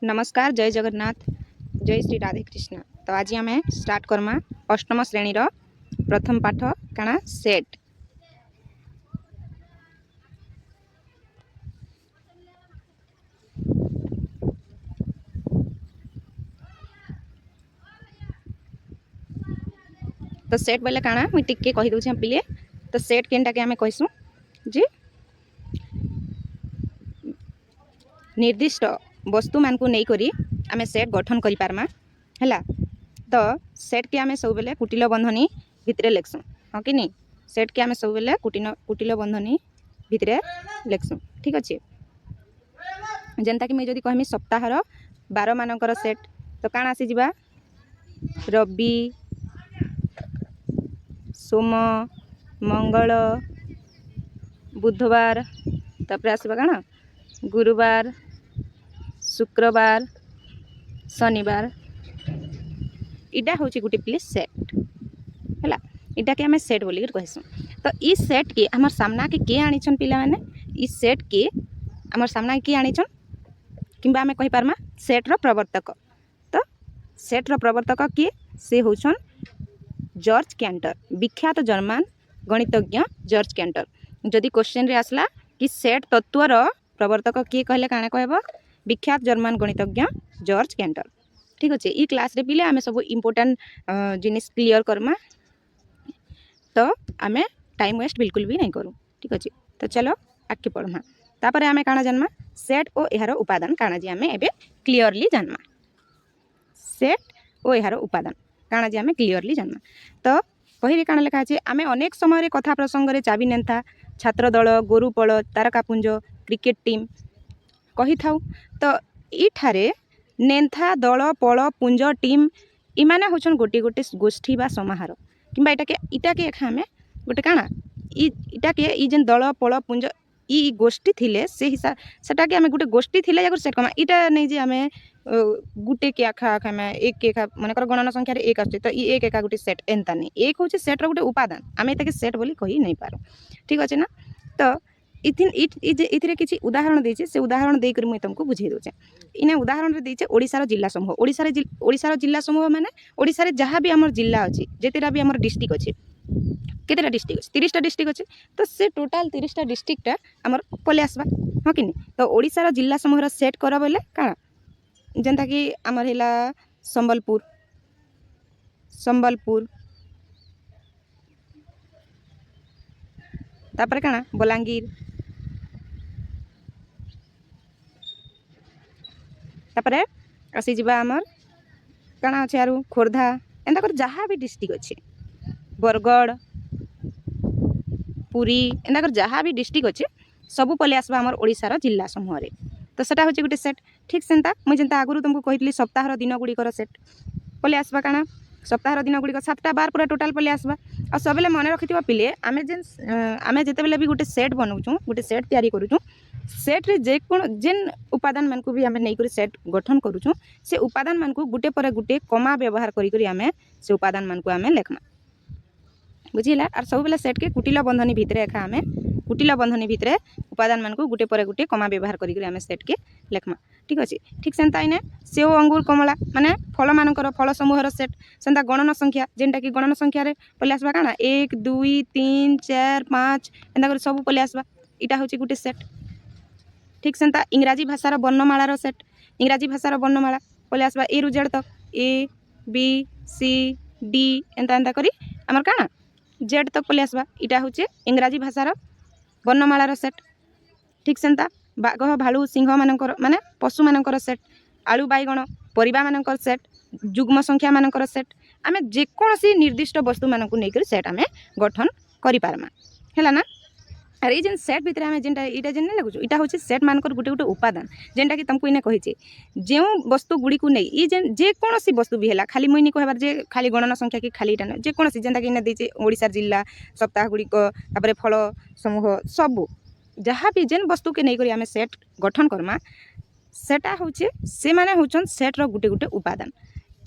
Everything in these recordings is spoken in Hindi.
नमस्कार जय जगन्नाथ जय श्री राधे कृष्ण। तो आज आम स्टार्ट करमा अष्टम श्रेणी प्रथम पाठ काना सेट। तो सेट बोले काना मुझे टिके कही दूँ पिले। तो सेट केनटा के आम कहसूँ जी निर्दिष्ट वस्तु मान को नहीं करी आमे सेट गठन करि पारमा हैला। तो सेट के आमे सब बेले कुटिल बंधनी भितरे लेखसुँ हाँ कि नहीं। सेट के आमे सब बेले कुटिल बंधनी भितरे लेखसुँ ठीक अच्छे। जेनता कि मुझे कहमी सप्ताहर 12 मानकर सेट तो काण आसी जिबा रवि सोम मंगल बुधवार तापर आसबा काण गुरुवार शुक्रवार शनिवार इटा हूँ गोटे प्लीज सेट है इटा के आम सेट बोलिक कहसूँ। तो ई सेट के आम सामना के आनीछन पिला माने ई सेट के आम सामना के आनीछन कि आम कहीपरमा सेट्र प्रवर्तक। तो सेट्र प्रवर्तक किए से होछन जॉर्ज कैंटर विख्यात जर्मन गणितज्ञ जॉर्ज कैंटर। जदि क्वेश्चन रे आसला कि सेट तत्वर प्रवर्तक किए कहले काण कहब विख्यात जर्मन गणितज्ञ जॉर्ज कैंटर ठीक अच्छे। ई क्लास रे पिले आमे सब इम्पोर्टेंट जिनिस क्लियर करमा। तो आम टाइम वेस्ट बिल्कुल भी नहीं करूँ ठीक अच्छे। तो चलो आगे पढ़मा तापर आम काण जानमा सेट और यार उपादान काण जे आम एबे क्लीयरली जानमा। सेट और यार उपादान काण जे आम क्लीयरली जानमा। तो बही काण लिखा है आम अनेक समय कथा प्रसंग में चाबी नेता छात्र दल गोरुपल तारकापुंज क्रिकेट टीम कही था। तो इठारे नेंथा दल पल पुंज टीम इमाने होचन गोटे गोटे गोष्ठी बा समाहार कि इटा के आम गोटे काण इटा के ई जेन दल पल पुंज ई गोष्ठी थिले से हिसाब सेटा के आम गोटे गोष्ठी थिले या सेट कमा इटा नहीं जे आम गुटे के आखा आखा में एक के आखा मनकर गणना संख्या एक आछे। तो ई एक एका गोटे सेट एंता नहीं एक हूँ सेट्र गोटे उपादान आम ये सेट बोली कही नहीं पार ठीक अच्छे ना। तो इथिरे किसी उदाहरण देचे से उदाहरण देकर मुझे तुमको बुझे दूचे। इने उदाहरण देचे ओडिशार जिला समूह ओडिशार जिला समूह माने ओडिशार जहाँ भी आमर जिला अच्छी जेतेटा भी आमर डिस्ट्रिक्ट अच्छे केतेटा डिस्ट्रिक्ट 30टा डिस्ट्रिक्ट अच्छे। तो से टोटाल 30टा डिस्ट्रिक्टा आमर पले आसबा हाँ कि नहीं। तो ओडिशार जिला समूह सेट कर बोले काण जेनता कि आमर हैला संबलपुर तापर काण बलांगीर तापर आसी जिबा आमर काण अच्छे यार खोर्धा एंता कर जहाँ भी डिस्ट्रिक्ट अच्छे बरगढ़ पुरी एंता कर जहाँ भी डिस्ट्रिक्ट अच्छे सबू पले आसबा आमर ओडिशार जिला समूह रे। तो सेटा होचे गोटे सेट ठीक सेंता मुझे जेनता आगुरु तुमको कहितली सप्ताहर दिन गुड़िकर सेट पले आसबा काण सप्ताहर दिन गुड़िक 7टा बार पूरा टोटाल पले आसबा। आ सबले मन रखिथिबा पिले आमे जेतेबेले भी गोटे सेट बनाउछुं गोटे सेट तैयारी करूछुं सेट रे जेन उपादान मान को भी आमे नहीं करी सेट गठन करूछुं से उपादान मान को गुटे पर गुटे कमा व्यवहार करी आमे से उपादान मान को आमे लेखमा बुझिला। और सब बेले सेट के कुटिल बंधनी भितरे एका आमे कुटिल बंधनी भितरे उपादान मान को गुटे पर गुटे कमा व्यवहार करी आमे सेट के लेखमा ठीक अच्छे। ठीक सेंता इने सेव अंगूर कमला माने फल मानकर फल समूहर सेट सेंता गणन संख्या जेनटा कि गणन संख्या रे पले आसबा काना 1 2 3 4 5 एंता कर सब पले आसबा इटा होची गुटे सेट ठीक सेंता इंग्राजी भाषार वर्णमालार सेट इंग्राजी भाषार वर्णमाला पले आसबा ए रु जेड तक ए बी सी डी एंता एंता करी आमर काना जेड तक पले आसबा इटा होचे इंग्राजी भाषार वर्णमालार सेट ठीक सेंता बाघ भालू सिंह मानकर माने पशु मानकर सेट आलू बैगण परिबा मानकर सेट जुग्म संख्या मानकर सेट आमे जेकोसी निर्दिष्ट वस्तु मानक लेकर सेट आमे गठन करि पारमा हैला ना। अरे जेन सेट भितर आमे जेनटा इटा जेन लागु इटा होचे सेट मानकर गुटे गुटे उपादान जेनटा कि तुमको इने कहिचे जेउ वस्तु गुडी को नै ई जेन जेकोसी वस्तु भी हैला खाली मुई नि कहबार जे खाली गणना संख्या कि खाली इटा न जेकोसी जेनटा कि इने देचे ओडिसा जिल्ला सप्ताह गुडी को तापरे फल समूह सब जहाँ भी जेन वस्तु के नहीं करी आमे सेट गठन करमा सेटा होचे से माने होचन सेट्र गुटे गुटे उपादान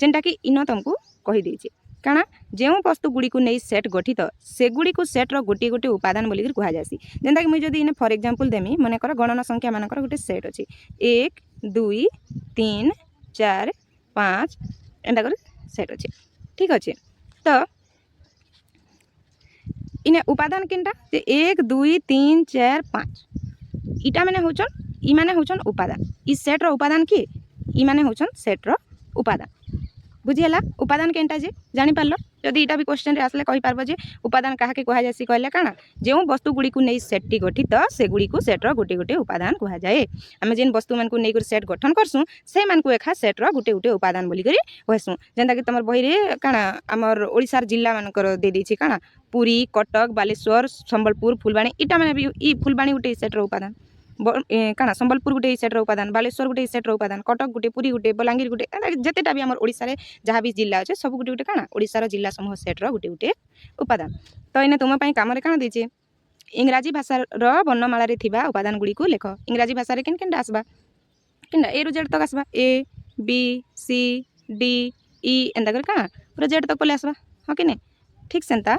जेनटा कि इन तुमको कहि देचे काना जो वस्तु गुड़ी को नहीं सेट गठित से गुड़ी को सेट्र गोटे गोटे उपादान बोलिक कह जासी। जेनता कि मुझे जदि फॉर एग्जांपल देमी मन कर गणना संख्या मानकर गोटे सेट अच्छी 1 2 3 4 5 एंता कर सेट अच्छे ठीक अच्छे। तो इने उपादान केनटा जे 1 2 3 4 5 इटा माने होचन इ माने होचन उपादान इ सेट रो उपादान कि इ माने होचन सेट रो उपादान बुझीला उपादान केनटा जे जानि पारलो जदि इटा भी क्वेश्चन रे आसले कहि पारबो जे उपादान काहा के कहा जासी कहले काना जेउ वस्तु गुडी को नै सेट टी गठित से गुडी को सेट रो गोटे गोटे उपादान कहा जाए आमे जेन वस्तु मन को नै कर सेट गठन करसु से मन को एखा सेट रो गोटे गोटे उपादान बोली करी कहसु जेंता कि तमर बही रे काना हमर ओडिसा जिल्ला मन कर दे दी छी काना पुरी कटक बालेश्वर संबलपुर फुलबाणी इटा माने भी इ फुलबाणी गोटे सेट रो उपादान काना संबलपुर गोटे सेट रो उपादान बालेश्वर गोटे सेट रो उपादान कटक गोटे पुरी गोटे बलांगीर गोटे जेतेटा भी हमर ओडिसा रे जहाँ भी जिल्ला अच्छे सब गोटे गोटे काना ओडिसा रो जिल्ला समूह सेट रो गोटे गोटे उपादान। तो इने तुम पई काम रे काना देचे इंग्राजी भाषा रो वर्णमाला रे थिबा उपादान गुडी को लेख इंग्राजी भाषा रे केन केनटा आसबा केनटा ए रो जेड तक आसबा ए बी सी डी ई एंदा कर काना पूरा जेड तक पले आसबा ह कि नै ठीक सेंता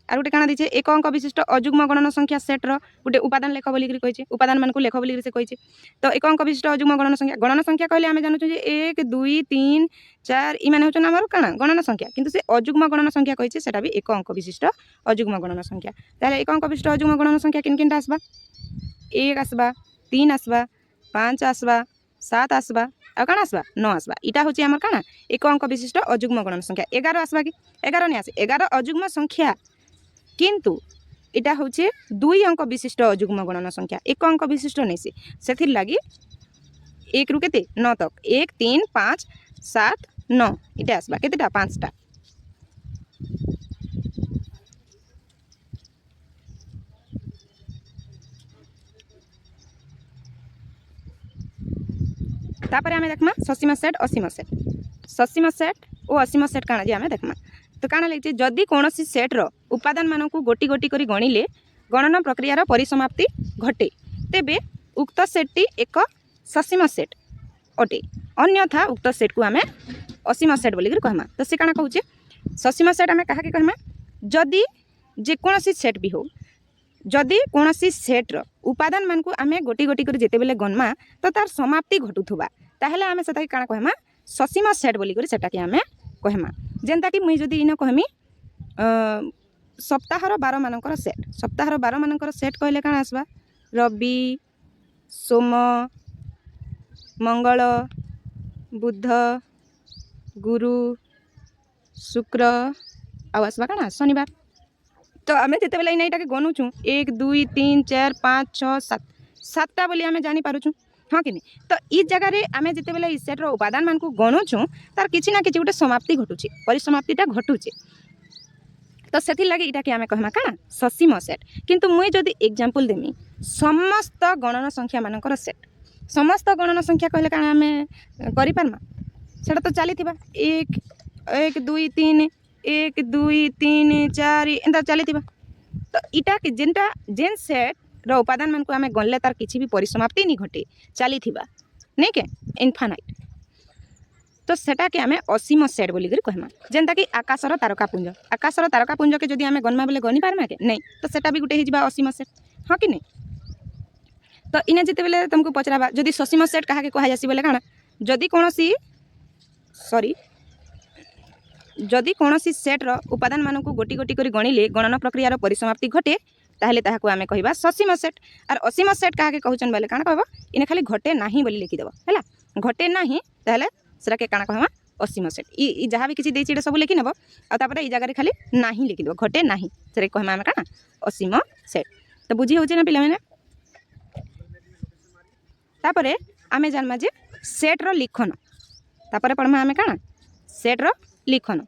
आर गोटे काना दिछे एक अंक विशिष्ट अजुग्म गणन संख्या सेट रो गोटे उपादान लेख बोली करी कहिचे उपादान मान को लेख बोली करी से कहिचे। तो एक अंक विशिष्ट अजुग्म गणन संख्या कहले आमे जानु जे 1 2 3 4 इ माने होचन हमर काना गणन संख्या किंतु से अजुग्म गणन संख्या कहिचे सेटा भी एक अंक विशिष्ट अजुग्म गणन संख्या ताले एक अंक विशिष्ट अजुग्म गणन संख्या किन किनटा आसबा 1 आसबा 3 आसबा 5 आसबा 7 आसबा आ काना आसबा 9 आसबा इटा होची हमर काना एक अंक विशिष्ट अजुग्म गणन संख्या 11 आसबा कि 11 नै आसे 11 अजुग्म संख्या किंतु इटा होचे 2 अंक विशिष्ट अजुग्म गणन संख्या एक अंक विशिष्ट नै से थिर लागी 1 रु केते 9 तक 1 3 5 7 9 इटा आसबा केतेटा 5 टा। तापर आमे देखमा ससीमा सेट असीमा सेट और असीमा सेट काना जे आमे देखमा। तो काना लिखिছে जदि कोनोसी सेट रो उपादान मानन को गोटी गोटी करी गणिले गणन प्रक्रियार परिसमाप्ति घटे तेबे उक्त सेटटी एक ससीमा सेट अटे अन्यथा उक्त सेट को आमे असीमा सेट बोली करी कहमा। तो से काना कहूचे ससीमा सेट आमे काहा के कहमा जदि जे कोनोसी सेट भी हो जदि कोनोसी सेट रो उपादान मान को आमे गोटी गोटी करी जेते बेले गणमा तो तार समाप्ति घटुथुबा ताहले आमे सेटा काना कहमा ससीमा सेट बोली करी सेटा के आमे कहमा। जेनता कि मुई जदि इन कहमी सप्ताहर 12 मानकर सेट सप्ताहर 12 मानकर सेट कहले काना आसबा रवि सोम मंगल बुध गुरु शुक्र आ आसबा काना शनिवार। तो आमे जेते बेले इनाइटा के गनुछु 1 2 3 4 5 6 7 7टा बोली आमे जानि पारुछु हाँ कि नहीं। तो इ जगह रे आमे जेते बेले इ सेट रो उपादान मान को गणुछु तार किछि ना किछि गोटे समाप्ति घटुछि परिसमाप्तिटा घटुछि तो सेथि लागि इटा के आमे कहमा काना ससीम सेट। किंतु मुई जदि एग्जांपल देमी समस्त गणन संख्या मानकर सेट समस्त गणन संख्या कहले काना आमे करि पारमा सेटा तो चली थिबा 1 1 2 3 1 2 3 4 एंता चली थिबा। तो इटा के जेन सेट रो उपादान मान को आमे गणले तार किछि भी परिसमाप्ति नि घटे चली थिबा नै के इनफाइनाइट तो सेटा के आमे असीम सेट बोली करी कहमा। जेनता कि आकाशर तारकापुंज के जदि आमे गणमा बेले गनि पारमा के नै तो सेटा भी गुटे हिजबा असीम सेट हाँ कि नै। तो इने जेते बेले तुमको पचराबा जदि ससीम सेट काहा के कहा जासी बेले काना जदि कोनोसी सेट रो उपादान मान को गोटी गोटी करी गणिले गणन प्रक्रियार परिसमाप्ति घटे ताहले ताहाको आमे कहिबा ससीम सेट आर असीम सेट काहा के कहउचन बेले काना कहबा इने खाली घटे नाही बोली लिखि देबा हैला घटे नाही ताहले सेरा के काना कहबा असीम सेट इ जहाँ भी किछि देछि एटा सब लिखि नेबो आ तापर इ जगह रे खाली नाही लिखि देबो घटे नाही सेरा कहमा आमे काना असीम सेट। तो बुझी होचे ना पिला माने तापर आमे जानमा जे सेट रो लिखन तापर पढमा आमे काना सेट रो लिखन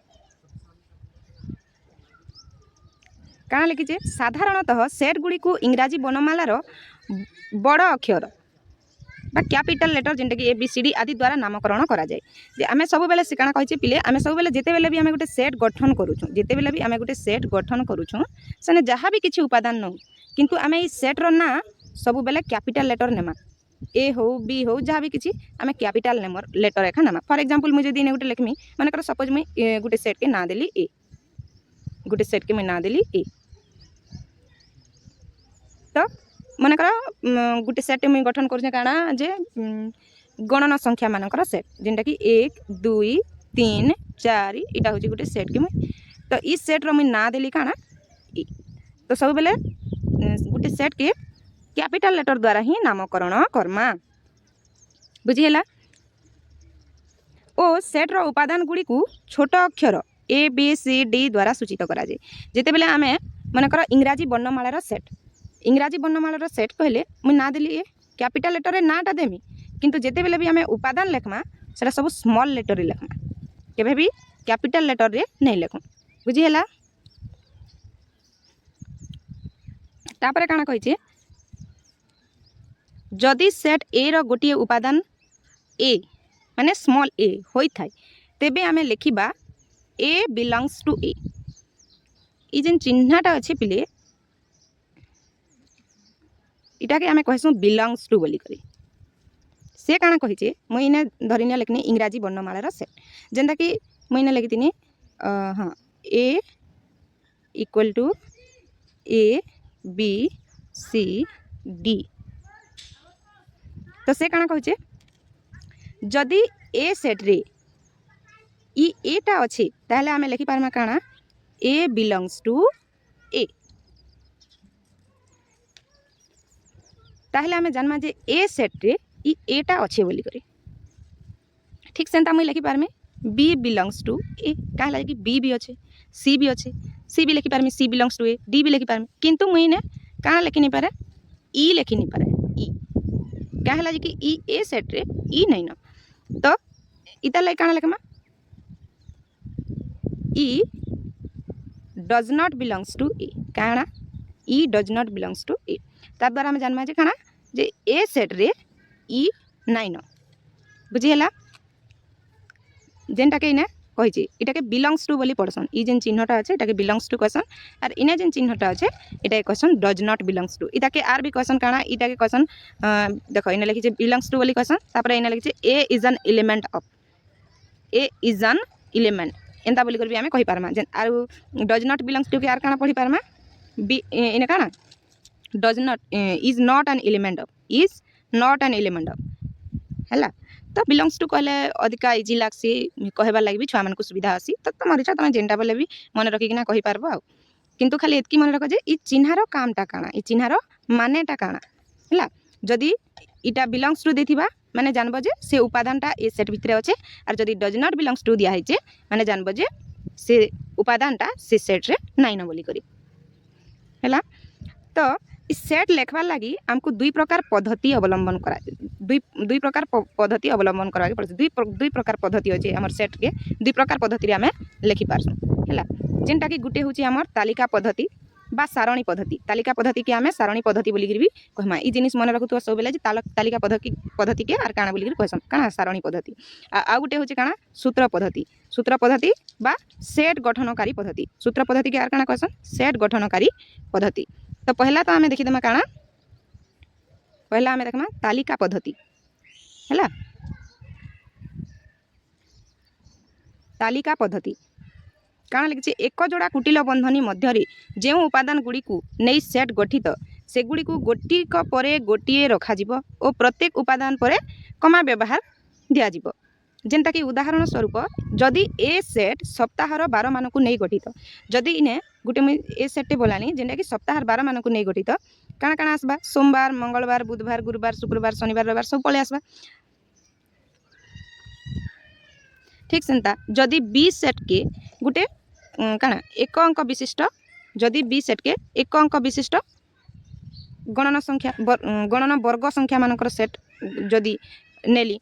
काना लिखिचे साधारणतः सेट गुडी को इंग्राजी वर्णमालार बड़ अक्षर बा कैपिटल लेटर जेंटा कि ABCD आदि द्वारा नामकरण करा जाए जे आमे सब बेले से काना कहिचे पिले आमे सब बेले जेते बेले भी आमे गोटे सेट गठन करूछु जेते बेले भी आमे गोटे सेट गठन करूछु सने जहाँ भी किछि उपादान न किंतु आमे इ सेट रो ना सब बेले कैपिटल लेटर नेमा ए हो बी हो जहाँ भी किछि आमे कैपिटल लेटर एखा नेमा। फॉर एग्जांपल मुझे दिन गोटे लिखमी माने कर सपोज मुई गोटे सेट के ना देली ए गोटे सेट के मुई ना देली ए तो मन कर गोटे सेट मुई गठन कर काना जे गणन संख्या मानकर सेट जेनटा कि 1 2 3 4 इटा हूँ गोटे सेट कि मुई तो ई सेट्र मुई ना देली काଣା ई तो सब बेले गोटे सेट के कैपिटल लेटर द्वारा ही नामकरण करमा बुझीगला ओ सेट्र उपादान गुड़ी को छोट अक्षर ए बी सी डी द्वारा सूचित करा जाए जेते बेले आमे मनकर इंग्राजी वर्णमालार सेट इंग्राजी वर्णमालार सेट कहले मुई ना देली ए कैपिटल लेटर रे नाटा देमी किंतु जेते बेले भी आमे उपादान लेखमा सेटा सब स्मॉल लेटर रे लेखमा केबे भी कैपिटल लेटर रे नहीं लेखु बुझीगला तापरे काना कहिचे जदि सेट ए रो गोटे उपादान ए माने स्मॉल ए होई थाई तेबे आमे लिखिबा ए बिलोंग्स टू ए ई जेन चिन्हटा अछि पिले इटा के आमे कहसु बिलोंग्स टू बोली करी से काना कहिचे मुई इने धरिनिया लेखनी इंग्राजी वर्णमालार सेट जेंदा कि मुई इने लिखितिनी हाँ A equal to A B C D तो से काना कहिचे जदि ए सेट रे ई एटा अछि ताहले आमे लिखि पारमा काना ए बिलोंग्स टू ए ताहले आमे जानमा जे ए सेट रे ई एटा अच्छे बोली करी ठीक सेंता मुई लिखि पारमी बी बिलोंग्स टू ए कहा लगे कि बी भी अच्छे सी भी अच्छे सी भी लिखि पारमी सी बिलोंग्स टू ए डी भी लिखि पारमी किंतु मुई ने काना लिखि नहीं पारे ई लिखि नहीं पारे ई कहा लगे कि ई ए सेट रे ई नहीं न तो इता लगे काना लिखमा ई डज नॉट बिलोंग्स टू ए काना ई डज नॉट बिलोंग्स टू ए तार द्वारा हमें जानमा जे काना जे ए सेट रे ई नाइन बुझीगला जेनटा के इने कही इटा के बिलोंग्स टू बोली पढ़सन ई जेन चिन्हटा अच्छे इटा के बिलोंग्स टू कहसन और इने जेन चिन्हटा अच्छे इटा कहसन डज नॉट बिलोंग्स टू इटा के आर भी कहसन काना इटा के कहसन देखो इने लिखी बिलोंग्स टू बोली कहसन तापर इने लिखी A is an element of A is an element एंता बोली कर भी आमे कहि पारमा जेन R does not belongs to K R काना पढ़ी पारमा बी इने काना does not is not an element of is not an element of हैला तो बिलोंग्स टू कहले अधिका इजी लागसी कहबार लगे भी छुआ मन को सुविधा आसी तो तुम इच्छा तुम जेनटा बोले भी मन रखिकिना कहि पारबो आ किंतु खाली एतकी मन रख जे ई चिन्हार कामटा काना ई चिन्हार मानेटा काना हैला जदी इटा बिलोंग्स टू देथिबा माने जानबो जे से उपादानटा ए सेट भितरे अच्छे और जदी डज नॉट बिलोंग्स टू दिया हैचे माने जानबो जे से उपादानटा से सेट रे नाइ न बोली करी हैला तो इस सेट लेखबार लगी आमको दुई प्रकार पद्धति अवलंबन करा दुई प्रकार पद्धति अवलंबन करवाके पड़े दुई प्रकार पद्धति अच्छे आमर सेट के दुई प्रकार पद्धति आम लिखि पारसुँ है जेनटा कि गुटे हूँ आमर तालिका पद्धति बा सारणी पद्धति तालिका पद्धति के आम सारणी पद्धति बोलिक भी कहमा ई जिनिस मन रखुवा सब बेले तालिका पद्धति के आर काଣା बोलिक कहसन काଣା सारणी पद्धति आ गुटे हूँ काଣା सूत्र पद्धति बा सेट गठनकारी पद्धति सूत्र पद्धति के आर काଣା कहसन सेट गठनकारी पद्धति तो पहला तो आम देखीदेमा काଣା पहला आम देखमा तालिका पद्धति है तालिका पद्धति काଣା लिखिছে एक जोड़ा कुटिल बंधनी मध्य जो उपादान गुड़ी को नहीं सेट गठित से गुड़ी को गोटिक परे गोटिए रखाजिबो और प्रत्येक उपादान परे कमा व्यवहार दियाजिबो जेनटा कि उदाहरण स्वरूप जदि ए सेट सप्ताहर 12 मान को नहीं गठित जदि इने गोटे ए सेट बोलानी जेनटा कि सप्ताहर 12 मान को नहीं गठित काଣା काଣା आसबा सोमवार मंगलवार बुधवार गुरुवार शुक्रवार शनिवार रविवार सब पळे आसबा ठीक सेंता जदि बी सेट के गोटे काଣା एक अंक विशिष्ट जदि बी सेट के एक अंक विशिष्ट गणन संख्या गणन वर्ग संख्या मानकर सेट जदि नेली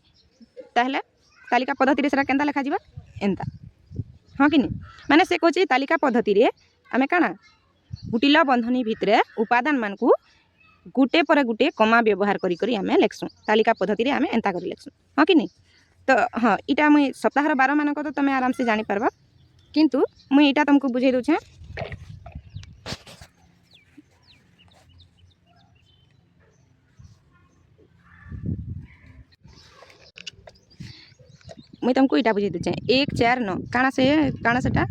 ताहले तालिका पद्धति रे सेटा केनता लिखा जिबा एंता हाँ कि नहीं माने से कहछि तालिका पद्धति रे आमे काଣା गुटिला बंधनी भितरे उपादान मान को गुटे पर गुटे कमा व्यवहार करी करी आमे लेखसु तालिका पद्धति रे आमे एंता करी लेखसु हाँ कि नहीं तो हाँ इटा मुई सप्ताहर 12 मान को तो तुम आराम से जानी पारबा किंतु मुई इटा तुमको बुझाई दूचे मुई तुमको इटा बुझाई दूचे 1 4 9 काଣା सेटा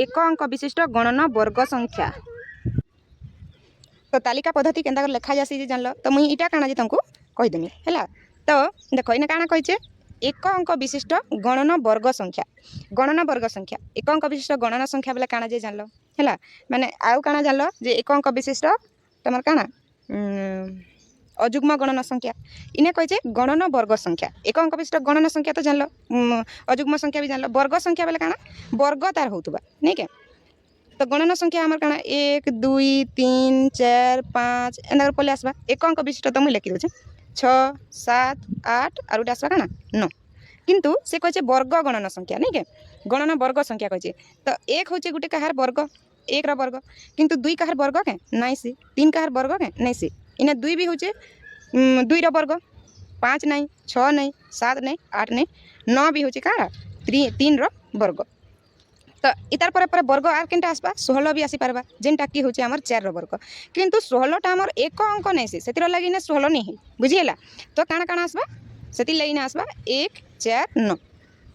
एक अंक विशिष्ट गणन वर्ग संख्या तो तालिका पद्धति केनता कर लेखा जासी जे जानलो तो मुई इटा काଣା जे तुमको कहि देमी हैला तो देख इन काଣା कहिचे एक अंक विशिष्ट गणन वर्ग संख्या एक अंक विशिष्ट गणन संख्या बोले काଣା जे जानलो हैला माने आउ काଣା जानलो जे एक अंक विशिष्ट तमर काଣା अजुग्म गणन संख्या इने कहिचे गणन वर्ग संख्या एक अंक विशिष्ट गणन संख्या तो जानलो अजुग्म संख्या भी जानलो वर्ग संख्या बोले काଣା वर्ग तार होतबा नहीं के तो गणन संख्या आमर काଣା 1 2 3 4 5 एंदा पले आसबा एक अंक विशिष्ट तो मुई लिखि दोचे 6 7 8 और उटा आसबा काଣା 9 किंतु से कहे वर्ग गणन संख्या नहीं के गणन वर्ग संख्या कहे तो एक हूँ गोटे कहार वर्ग एक वर्ग किंतु दुई कहार वर्ग के नाई सी तीन कहार वर्ग के नहीं सी इन्हें दुई भी हूँ दुई वर्ग 5 नहीं 6 नहीं 7 नहीं 8 नहीं 9 भी हूँ कहाँ 3 वर्ग तो इतार पर वर्ग आर के आसपा 16 भी आसीपार जेनटा कि हूँ आमर 4 वर्ग किंतु 16टा आमर एक अंक नहीं सी से लगे 16 नहीं बुझीगला तो काଣା काଣା आसबा से लगे आसबा 1 4 9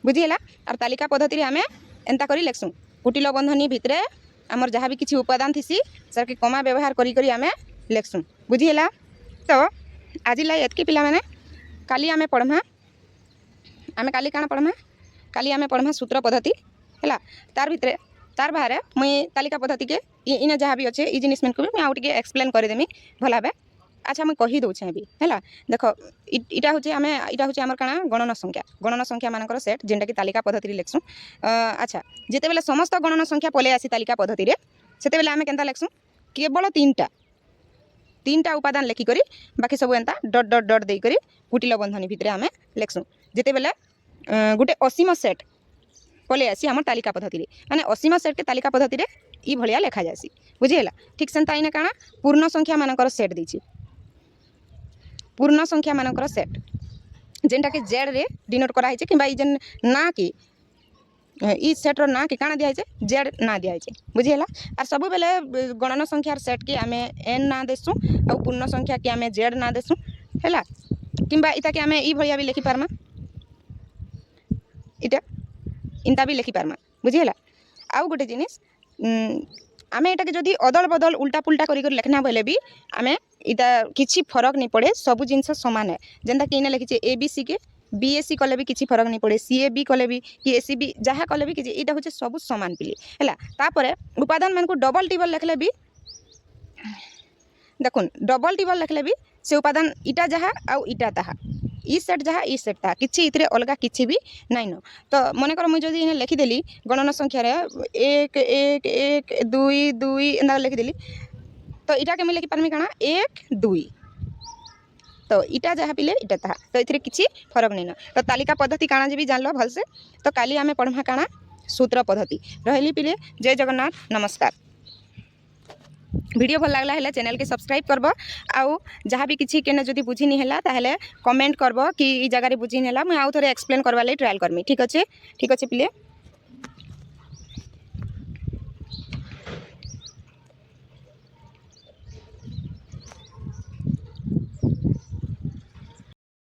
बुझीगला और तालिका पद्धति आम एंता करी लेखसुँ कुटिल बंधनी भितर आमर जहाँ भी किसी उपादान थी सर के कमा व्यवहार करी आम लेखसुँ बुझीगला तो आज लाई एतकी पिला माने काली आम पढ़मा आम काली काଣା पढ़मा काली आम पढ़मा सूत्र पद्धति है तार भितर तार बाहर मुई तालिका पद्धति के इने जहाँ भी अच्छे ये जिनिस को भी आउ टे एक्सप्लेन करदेमी भल भाव अच्छा मुझे कही दूचे भी है देख इटा हूँ आम इटा हूँ आमर काଣା गणन संख्या मानकर सेट जेनटा कि तालिका पद्धति लेखसुँ अच्छा जिते बेले समस्त गणन संख्या पले आसी तालिका पद्धति से बेले आम केनता लेखसुँ केवल तीन टा उपादान लेखिक बाकी सब एंता डट डट डट देकर कुटिल बंधनी भितर आम लेखसुँ जिते बेले गोटे असीम सेट पले आसी आम तालिका पद्धति माने असीम सेट के तालिका पद्धति ई भलिया लेखा जासी बुझीगला ठीक सेंता इने काଣା पूर्ण संख्या मानकर सेट देछि पूर्ण संख्या मानकर सेट जेनटा के जेड रे डिनोट करा है कि जेन ना कि ई सेट रो ना कि काଣା दिया है जेड ना दिया है बुझीगला और सब बेले गणन संख्यार सेट के आम एन ना देसु और पूर्ण संख्या के आम जेड ना देसु है किंबा इता के आम ई भलिया भी लिखि पारमा इटा इंता भी लिखि पारमा बुझीगला आउ गोटे जिनिस आम एटा के जदि अदल बदल उल्टा पुल्टा कर लेखना बोले भी आम इटा किसी फरक नहीं पड़े सब जिनस सामान है जेनता कि इन्हें लिखी ABC के BSc कले भी किसी फरक नहीं पड़े CAB कले भी कि ACB जहाँ कले भी किसी हूँ सब सामान पिली है तापर उपादान मान को डबल टेबल लिखले भी देखुन डबल टेबल लिखले भी से उपादान इटा जहाँ आउ इटा ताहा ई सेट जहाँ ई सेट ताहा किसी इतरे अलग किसी भी नाइन तो मन कर मुझे इन्हें लिखिदेली गणन संख्यार 1 1 1 2 2 एंदा लिखिदेली तो इटा के मुझे लिखिपारमी काଣା 1 2 तो इटा जहाँ पिले इटा ताहा तो ये किसी फरक नहीं न तो तालिका पद्धति काଣା जी भी जानल भलसे तो काली आम पढ़मा काଣା सूत्र पद्धति रही पिले जय जगन्नाथ नमस्कार वीडियो भल लगला है चैनल के सब्सक्राइब करब आउ जहाँ भी किसी के जदि बुझी नहीं है ताहले कमेंट करब कि ई जगह बुझी नहीं है मुझे आउ थे एक्सप्लेन करवा ट्रायल करमी ठीक अच्छे पिले।